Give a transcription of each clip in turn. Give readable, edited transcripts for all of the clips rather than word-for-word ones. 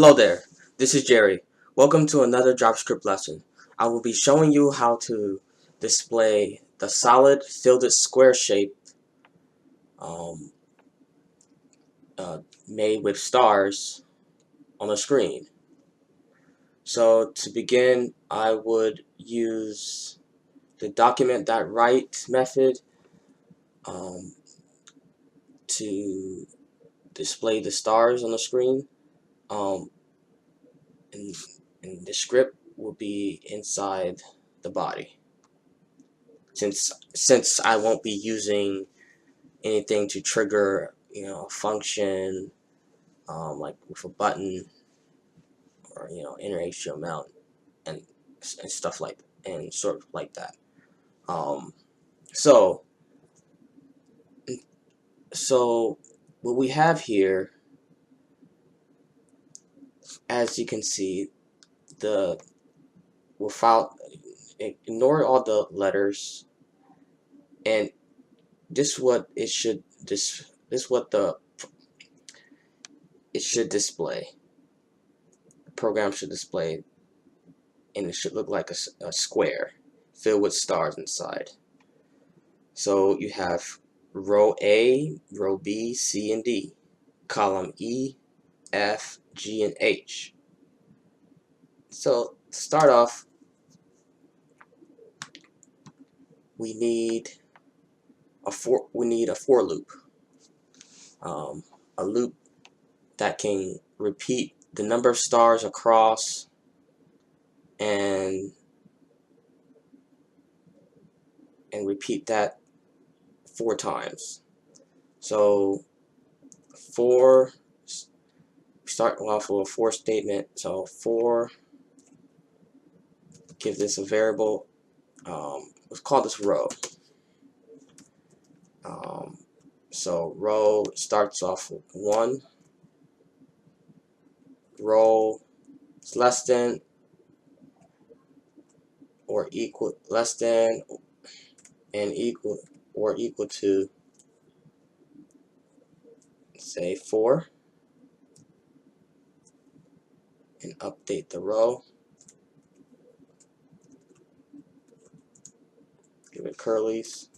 Hello there, this is Jerry. Welcome to another JavaScript lesson. I will be showing you how to display the solid filled square shape um, made with stars on the screen. So to begin, I would use the document.write method to display the stars on the screen. And the script will be inside the body. Since I won't be using anything to trigger, a function like with a button or inner HTML and stuff like and sort of like that. So what we have here, as you can see, ignore all the letters, and this what it should it should display. The program should display, and it should look like a square filled with stars inside. So you have row A, row B, C, and D, column E, F, G, and H. So to start off, we need a for loop, a loop that can repeat the number of stars across and repeat that 4 times. So start off with a for statement. So for, give this a variable. Let's call this row. So row starts off with 1. Row is less than or equal to, say, 4, and update the row. Give it curlies.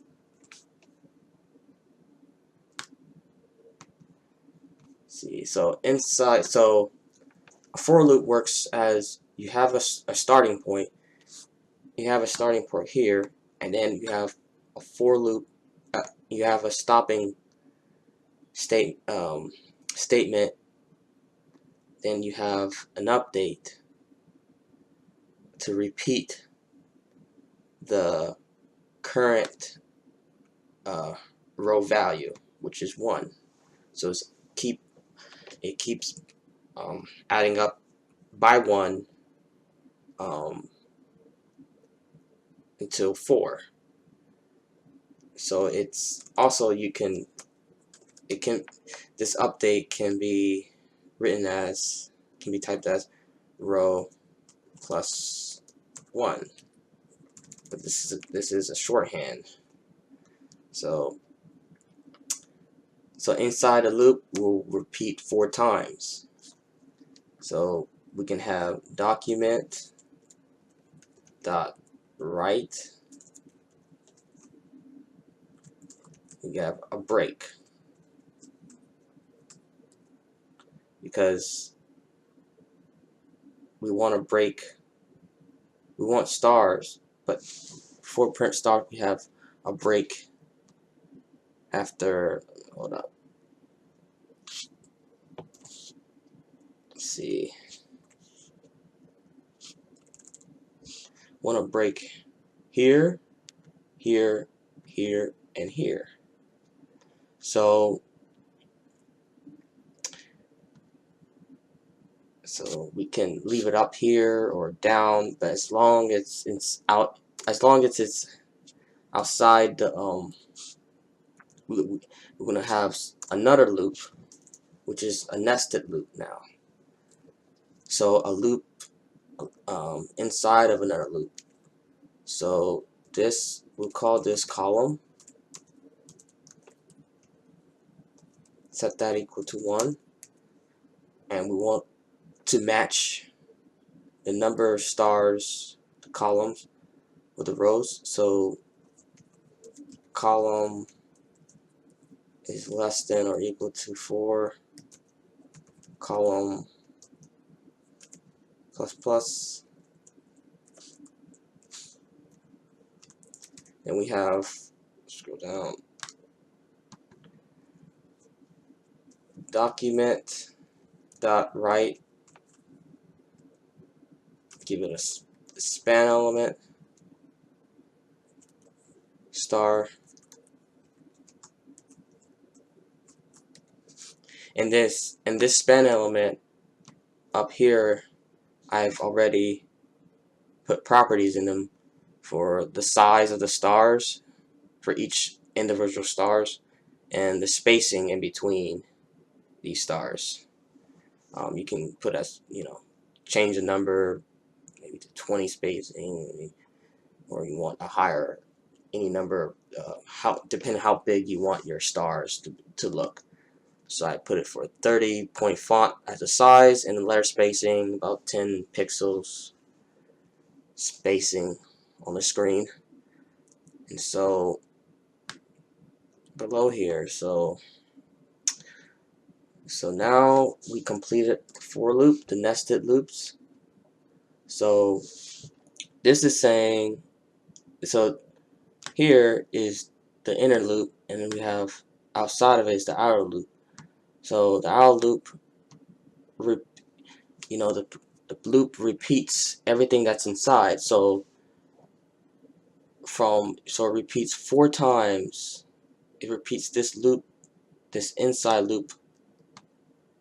See, so a for loop works as you have a starting point. You have a starting point here, and then you have a for loop. You have a stopping statement. Then you have an update to repeat the current row value, which is 1. So it keeps adding up by 1 until 4. So it's also this update can be typed as row plus 1, but this is a shorthand. So inside a loop will repeat 4 times. So we can have document.write. We have a break, because we want stars, but for print stars we have a break after. Hold up. Let's see. Want to break here, here, here, and here. So we can leave it up here or down, but as long as it's outside the we're gonna have another loop, which is a nested loop now. So a loop inside of another loop. So we'll call this column. Set that equal to 1, and we want to match the number of stars, the columns with the rows. So column is less than or equal to 4, column plus plus. Then we have, scroll down, document.write, give it a span element, star, and this span element up here, I've already put properties in them for the size of the stars for each individual stars and the spacing in between these stars. You can put as, change the number maybe to 20 spacing, or you want a higher, any number, depending how big you want your stars to look. So I put it for 30-point font as a size, and the letter spacing about 10 pixels spacing on the screen. And so below here, so now we completed the for loop, the nested loops. So this is saying, so here is the inner loop, and then we have outside of it is the outer loop. So the outer loop, the loop repeats everything that's inside. So it repeats 4 times. It repeats this loop, this inside loop,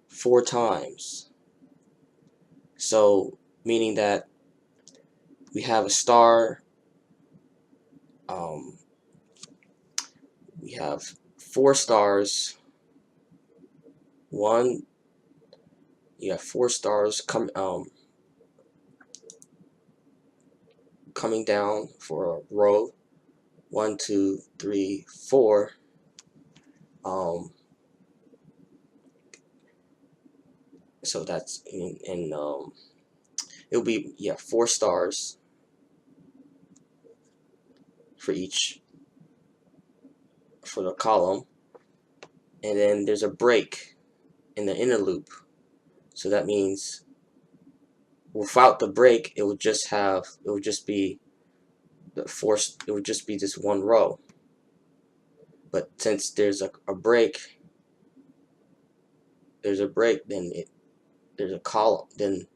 4 times. So meaning that we have a star. We have 4 stars. You have 4 stars coming down for a row. 1, 2, 3, 4. So that's it'll be 4 stars for each, for the column, and then there's a break in the inner loop. So that means without the break, it would just be this one row. But since there's a break, then there's a column, then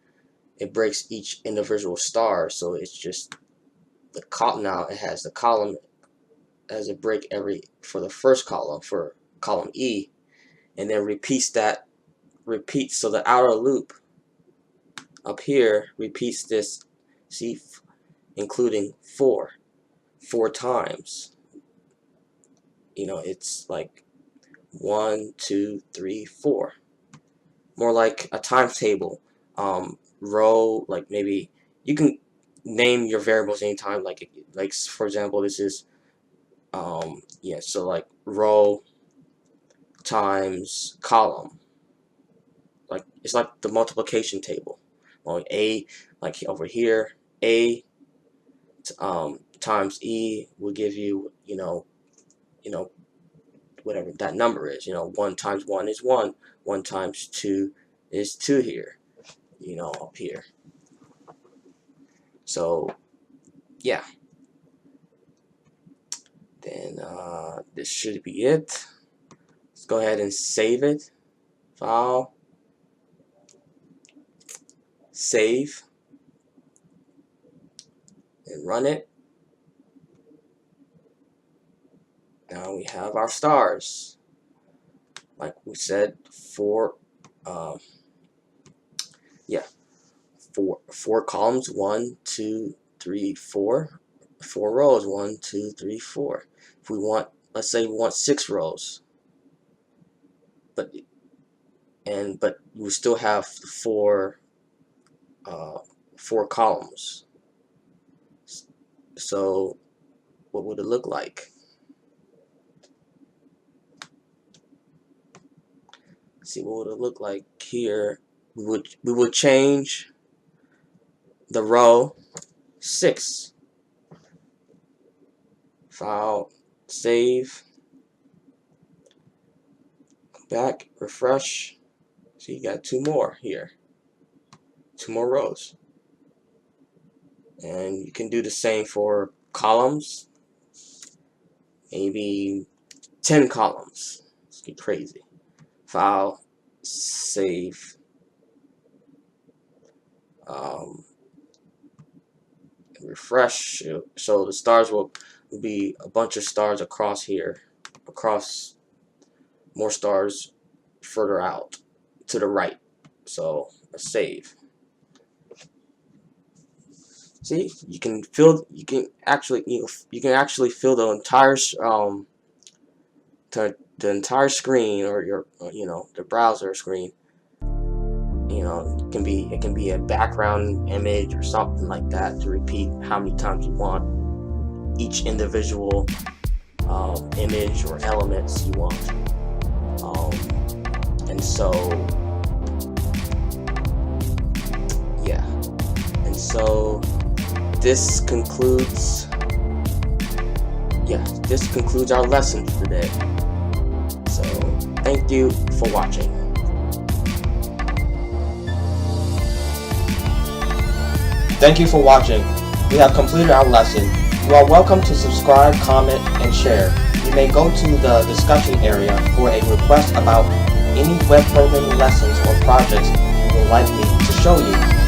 it breaks each individual star. So it's just the column. Now it has the column as a break for the first column, for column E, and then repeats. So the outer loop up here repeats this, see, including 4 times. It's like 1, 2, 3, 4. More like a timetable. Row, like maybe you can name your variables anytime. Like for example, this is so like row times column. Like it's like the multiplication table. Well, A, like over here, A times E will give you whatever that number is. 1 times 1 is 1. 1 times 2 is 2 here. Up here. So yeah. Then this should be it. Let's go ahead and save it. File. Save. And run it. Now we have our stars. Like we said, 4 columns, 1, 2, 3, 4. 4 rows, 1, 2, 3, 4. If we want, let's say we want 6 rows, but we still have 4 columns. So what would it look like? See, what would it look like here? we would change the row 6. File, save, back, refresh. So you got 2 more here, 2 more rows. And you can do the same for columns, maybe 10 columns. Let's get crazy. File, save, refresh. So the stars will be a bunch of stars across here, across more stars further out to the right. So let's save. See, you can actually fill the entire the entire screen, or your the browser screen. It can be a background image or something like that to repeat how many times you want each individual image or elements you want. And so yeah, and so this concludes our lesson for today. So thank you for watching. Thank you for watching. We have completed our lesson. You are welcome to subscribe, comment, and share. You may go to the discussion area for a request about any web programming lessons or projects you would like me to show you.